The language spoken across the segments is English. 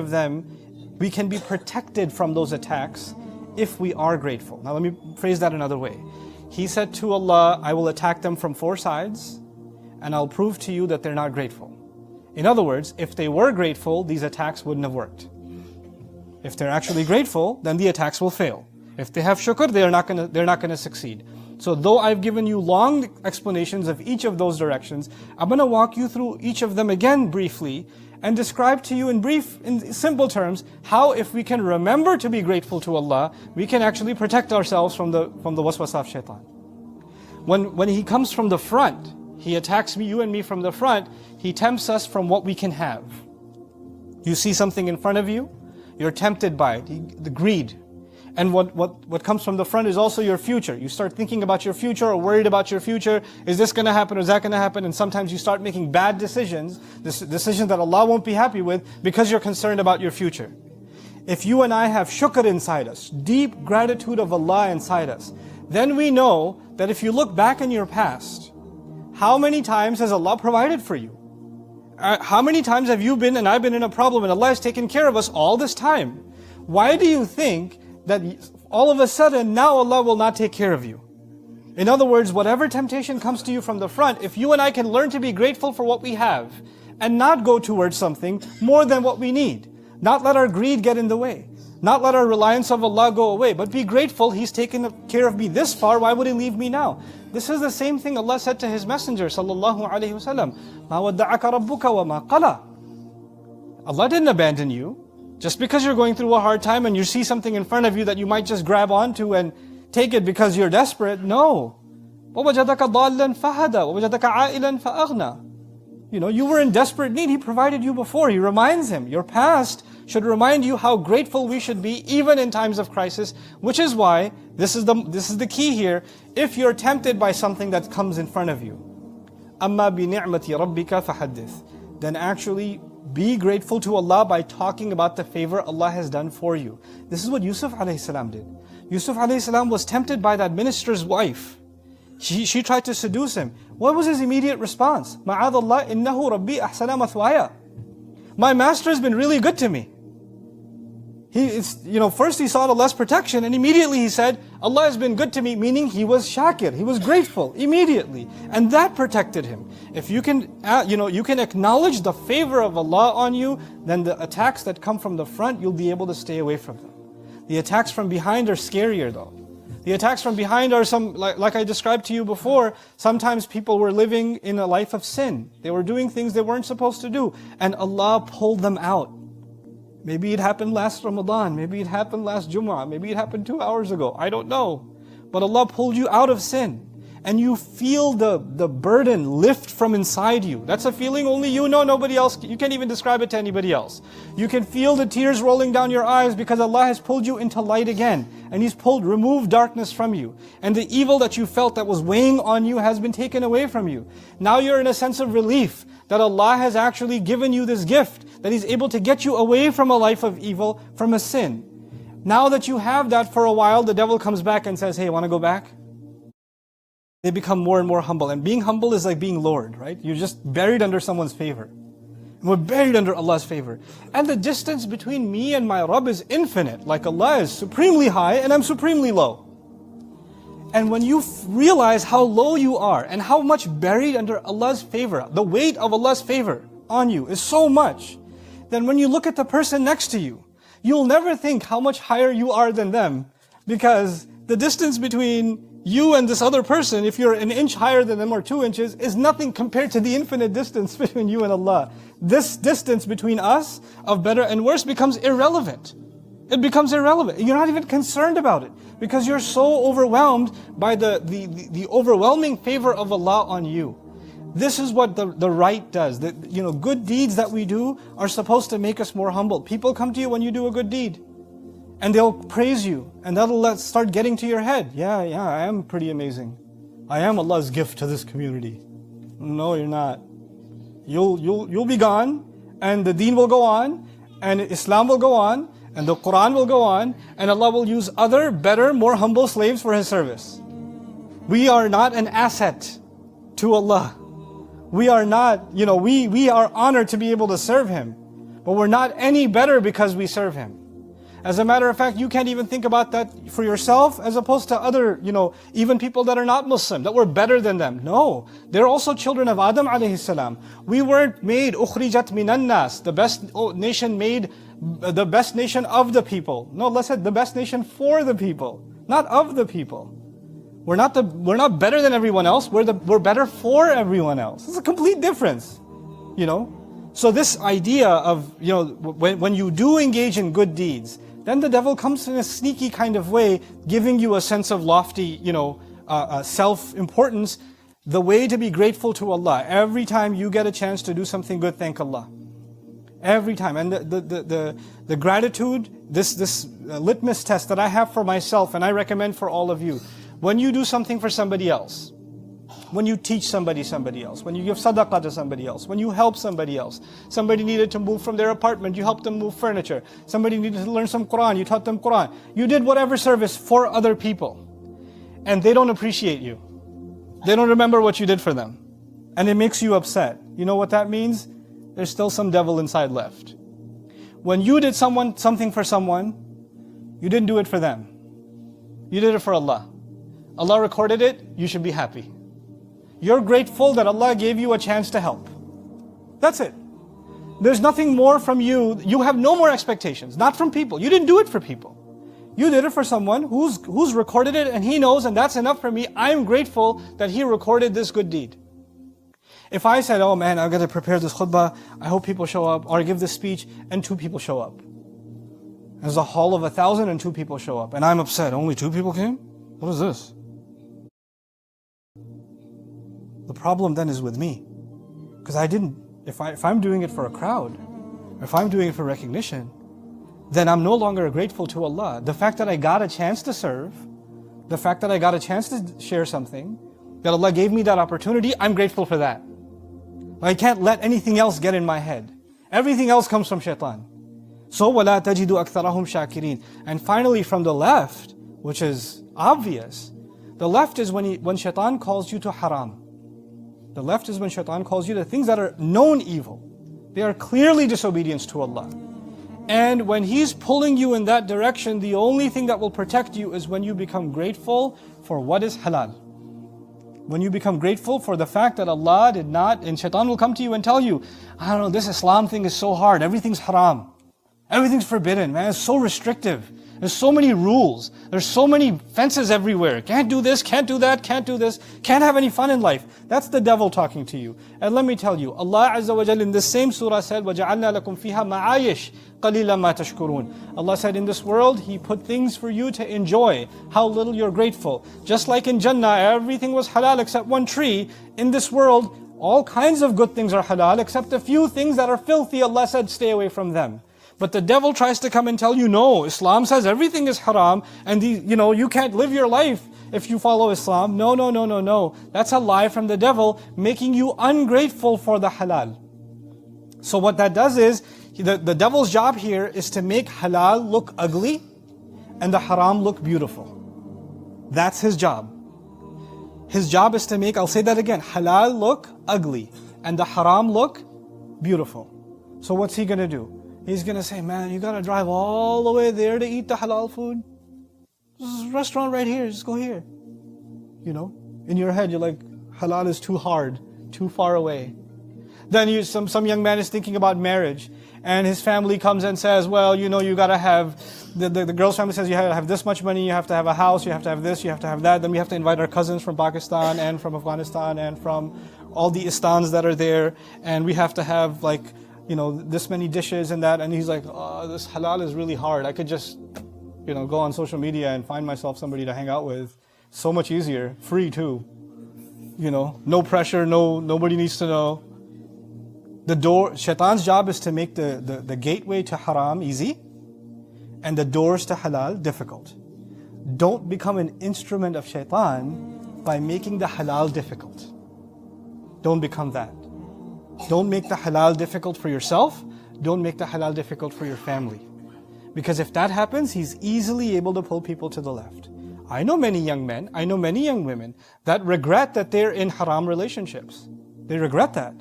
of them, we can be protected from those attacks if we are grateful. Now let me phrase that another way. He said to Allah, I will attack them from 4 sides, and I'll prove to you that they're not grateful. In other words, if they were grateful, these attacks wouldn't have worked. If they're actually grateful, then the attacks will fail. If they have shukr, they're not going to succeed. So though I've given you long explanations of each of those directions, I'm going to walk you through each of them again briefly and describe to you in simple terms, how if we can remember to be grateful to Allah, we can actually protect ourselves from the waswasa of shaitan. When he comes from the front, he attacks you and me from the front, he tempts us from what we can have. You see something in front of you, you're tempted by it, the greed. And what comes from the front is also your future. You start thinking about your future or worried about your future. Is this going to happen or is that going to happen? And sometimes you start making bad decisions, decisions that Allah won't be happy with because you're concerned about your future. If you and I have shukr inside us, deep gratitude of Allah inside us, then we know that if you look back in your past, how many times has Allah provided for you? How many times have you been and I've been in a problem and Allah has taken care of us all this time? Why do you think that all of a sudden now Allah will not take care of you? In other words, whatever temptation comes to you from the front, if you and I can learn to be grateful for what we have and not go towards something more than what we need, not let our greed get in the way, not let our reliance of Allah go away, but be grateful, He's taken care of me this far, why would He leave me now? This is the same thing Allah said to His Messenger sallallahu alaihi wasallam, مَا وَدَّعَكَ رَبُّكَ وَمَا قَلَى. Allah didn't abandon you. Just because you're going through a hard time and you see something in front of you that you might just grab onto and take it because you're desperate, no. وَوَجَدَكَ ضَالًّا فَهَدَى وَوَجَدَكَ عَائِلًا فَأَغْنَى. You were in desperate need, He provided you before. He reminds him. Your past should remind you how grateful we should be even in times of crisis, which is why, this is the key here, if you're tempted by something that comes in front of you, أَمَّا بِنِعْمَةِ رَبِّكَ فَحَدِّثْ, then actually be grateful to Allah by talking about the favor Allah has done for you. This is what Yusuf a.s. did. Yusuf a.s. was tempted by that minister's wife. She tried to seduce him. What was his immediate response? مَعَاذَ اللَّهِ إِنَّهُ رَبِّي أَحْسَنَ مَثْوَايَ. My master has been really good to me. First he sought Allah's protection and immediately he said, Allah has been good to me, meaning he was shakir, he was grateful immediately. And that protected him. If you can, you can acknowledge the favor of Allah on you, then the attacks that come from the front, you'll be able to stay away from them. The attacks from behind are scarier though. The attacks from behind are like I described to you before, sometimes people were living in a life of sin. They were doing things they weren't supposed to do. And Allah pulled them out. Maybe it happened last Ramadan, maybe it happened last Jumu'ah, maybe it happened 2 hours ago, I don't know. But Allah pulled you out of sin. And you feel the burden lift from inside you. That's a feeling only you know, nobody else, you can't even describe it to anybody else. You can feel the tears rolling down your eyes because Allah has pulled you into light again. And He's removed darkness from you. And the evil that you felt that was weighing on you has been taken away from you. Now you're in a sense of relief that Allah has actually given you this gift, that He's able to get you away from a life of evil, from a sin. Now that you have that for a while, the devil comes back and says, hey, want to go back? They become more and more humble. And being humble is like being Lord, right? You're just buried under someone's favor. And we're buried under Allah's favor. And the distance between me and my Rabb is infinite. Like Allah is supremely high and I'm supremely low. And when you realize how low you are and how much buried under Allah's favor, the weight of Allah's favor on you is so much, then when you look at the person next to you, you'll never think how much higher you are than them, because the distance between you and this other person, if you're an inch higher than them or 2 inches, is nothing compared to the infinite distance between you and Allah. This distance between us of better and worse becomes irrelevant. It becomes irrelevant. You're not even concerned about it because you're so overwhelmed by the overwhelming favor of Allah on you. This is what the right does. Good deeds that we do are supposed to make us more humble. People come to you when you do a good deed. And they'll praise you, and that'll start getting to your head. Yeah, I am pretty amazing. I am Allah's gift to this community. No, you're not. You'll be gone, and the deen will go on, and Islam will go on, and the Qur'an will go on, and Allah will use other, better, more humble slaves for His service. We are not an asset to Allah. We are not, we are honored to be able to serve Him. But we're not any better because we serve Him. As a matter of fact, you can't even think about that for yourself as opposed to other, even people that are not Muslim, that we're better than them. No, they're also children of Adam alayhi salam. We weren't made, ukhrijat minan nas, the best nation made, the best nation of the people. No, let's say the best nation for the people, not of the people. We're not better than everyone else, we're better for everyone else. It's a complete difference, So this idea of, when you do engage in good deeds, then the devil comes in a sneaky kind of way, giving you a sense of lofty, self-importance. The way to be grateful to Allah, every time you get a chance to do something good, thank Allah. Every time. And the gratitude, this litmus test that I have for myself, and I recommend for all of you, when you do something for somebody else, when you teach somebody else, when you give sadaqah to somebody else, when you help somebody else, somebody needed to move from their apartment, you helped them move furniture, somebody needed to learn some Qur'an, you taught them Qur'an, you did whatever service for other people, and they don't appreciate you. They don't remember what you did for them, and it makes you upset. You know what that means? There's still some devil inside left. When you did something for someone, you didn't do it for them. You did it for Allah. Allah recorded it, you should be happy. You're grateful that Allah gave you a chance to help. That's it. There's nothing more from you. You have no more expectations, not from people. You didn't do it for people. You did it for someone who's recorded it and he knows, and that's enough for me. I'm grateful that he recorded this good deed. If I said, oh man, I've got to prepare this khutbah, I hope people show up, or I give this speech, and 2 people show up. There's a hall of 1,000 and 2 people show up, and I'm upset. Only 2 people came? What is this? The problem then is with me. Because if I'm doing it for a crowd, if I'm doing it for recognition, then I'm no longer grateful to Allah. The fact that I got a chance to serve, the fact that I got a chance to share something, that Allah gave me that opportunity, I'm grateful for that. I can't let anything else get in my head. Everything else comes from Shaytan. So, وَلَا تَجِدُ أَكْثَرَهُمْ شَاكِرِينَ. And finally from the left, which is obvious, the left is when Shaytan calls you to haram. The left is when Shaitan calls you to things that are known evil. They are clearly disobedience to Allah. And when he's pulling you in that direction, the only thing that will protect you is when you become grateful for what is halal. When you become grateful for the fact that Allah did not, and Shaitan will come to you and tell you, I don't know, this Islam thing is so hard, everything's haram. Everything's forbidden, man, it's so restrictive. There's so many rules. There's so many fences everywhere. Can't do this, can't do that, can't do this. Can't have any fun in life. That's the devil talking to you. And let me tell you, Allah Azza wa Jal in the same surah said, وَجَعَلْنَا لَكُمْ فِيهَا مَعَايِشْ قَلِيلًا مَا تَشْكُرُونَ. Allah said, in this world, He put things for you to enjoy. How little you're grateful. Just like in Jannah, everything was halal except one tree. In this world, all kinds of good things are halal except a few things that are filthy. Allah said, stay away from them. But the devil tries to come and tell you, no, Islam says everything is haram, and you can't live your life if you follow Islam. No. That's a lie from the devil, making you ungrateful for the halal. So what that does is, the devil's job here is to make halal look ugly, and the haram look beautiful. That's his job. His job is to make, I'll say that again, halal look ugly, and the haram look beautiful. So what's he going to do? He's going to say, man, you got to drive all the way there to eat the halal food? There's a restaurant right here, just go here. In your head, you're like, halal is too hard, too far away. Then some young man is thinking about marriage, and his family comes and says, well, you got to have, the girl's family says you have to have this much money, you have to have a house, you have to have this, you have to have that. Then we have to invite our cousins from Pakistan and from Afghanistan and from all the istans that are there, and we have to have this many dishes and that. And he's like, oh, this halal is really hard. I could just, go on social media and find myself somebody to hang out with. So much easier, free too. No pressure, nobody needs to know. Shaitan's job is to make the gateway to haram easy and the doors to halal difficult. Don't become an instrument of Shaitan by making the halal difficult. Don't become that. Don't make the halal difficult for yourself. Don't make the halal difficult for your family. Because if that happens, he's easily able to pull people to the left. I know many young men, I know many young women that regret that they're in haram relationships. They regret that.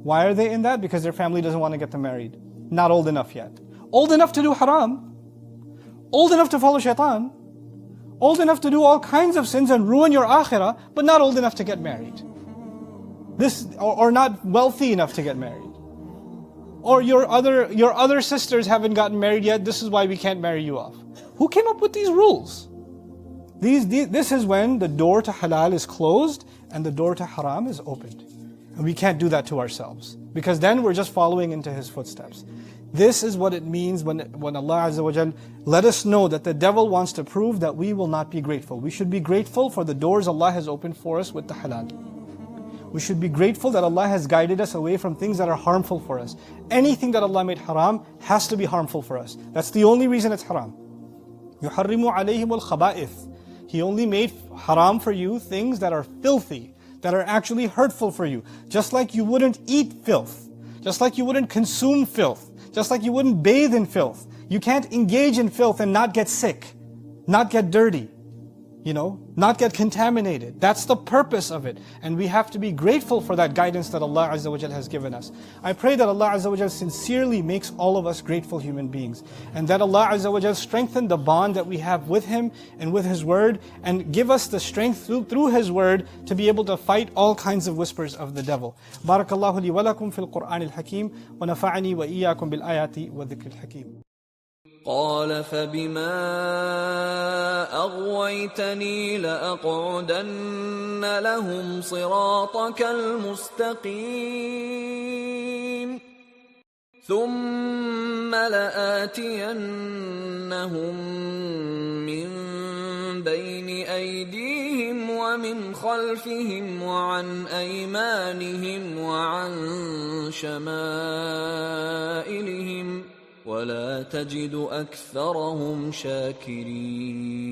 Why are they in that? Because their family doesn't want to get them married. Not old enough yet. Old enough to do haram. Old enough to follow shaitan. Old enough to do all kinds of sins and ruin your akhirah, but not old enough to get married. Or not wealthy enough to get married. Or your other sisters haven't gotten married yet, this is why we can't marry you off. Who came up with these rules? This is when the door to halal is closed and the door to haram is opened. And we can't do that to ourselves. Because then we're just following into His footsteps. This is what it means when Allah Azza wa Jal let us know that the devil wants to prove that we will not be grateful. We should be grateful for the doors Allah has opened for us with the halal. We should be grateful that Allah has guided us away from things that are harmful for us. Anything that Allah made haram has to be harmful for us. That's the only reason it's haram. يُحَرِّمُ عَلَيْهِمُ الْخَبَائِثِ He only made haram for you things that are filthy, that are actually hurtful for you. Just like you wouldn't eat filth. Just like you wouldn't consume filth. Just like you wouldn't bathe in filth. You can't engage in filth and not get sick, not get dirty. Not get contaminated. That's the purpose of it. And we have to be grateful for that guidance that Allah Azza wa Jal has given us. I pray that Allah Azza wa Jal sincerely makes all of us grateful human beings. And that Allah Azza wa Jal strengthen the bond that we have with Him and with His Word. And give us the strength through His Word to be able to fight all kinds of whispers of the devil. Barakallahu li wa lakum fil Qur'an al-Hakim. Wa nafa'ani wa iyyakum bil ayati wa dhikr al-Hakim. قال فبما أغويتني لأقعدن لهم صراطك المستقيم ثم لآتينهم من بين أيديهم ومن خلفهم وعن أيمانهم وعن شمائلهم ولا تجد أكثرهم شاكرين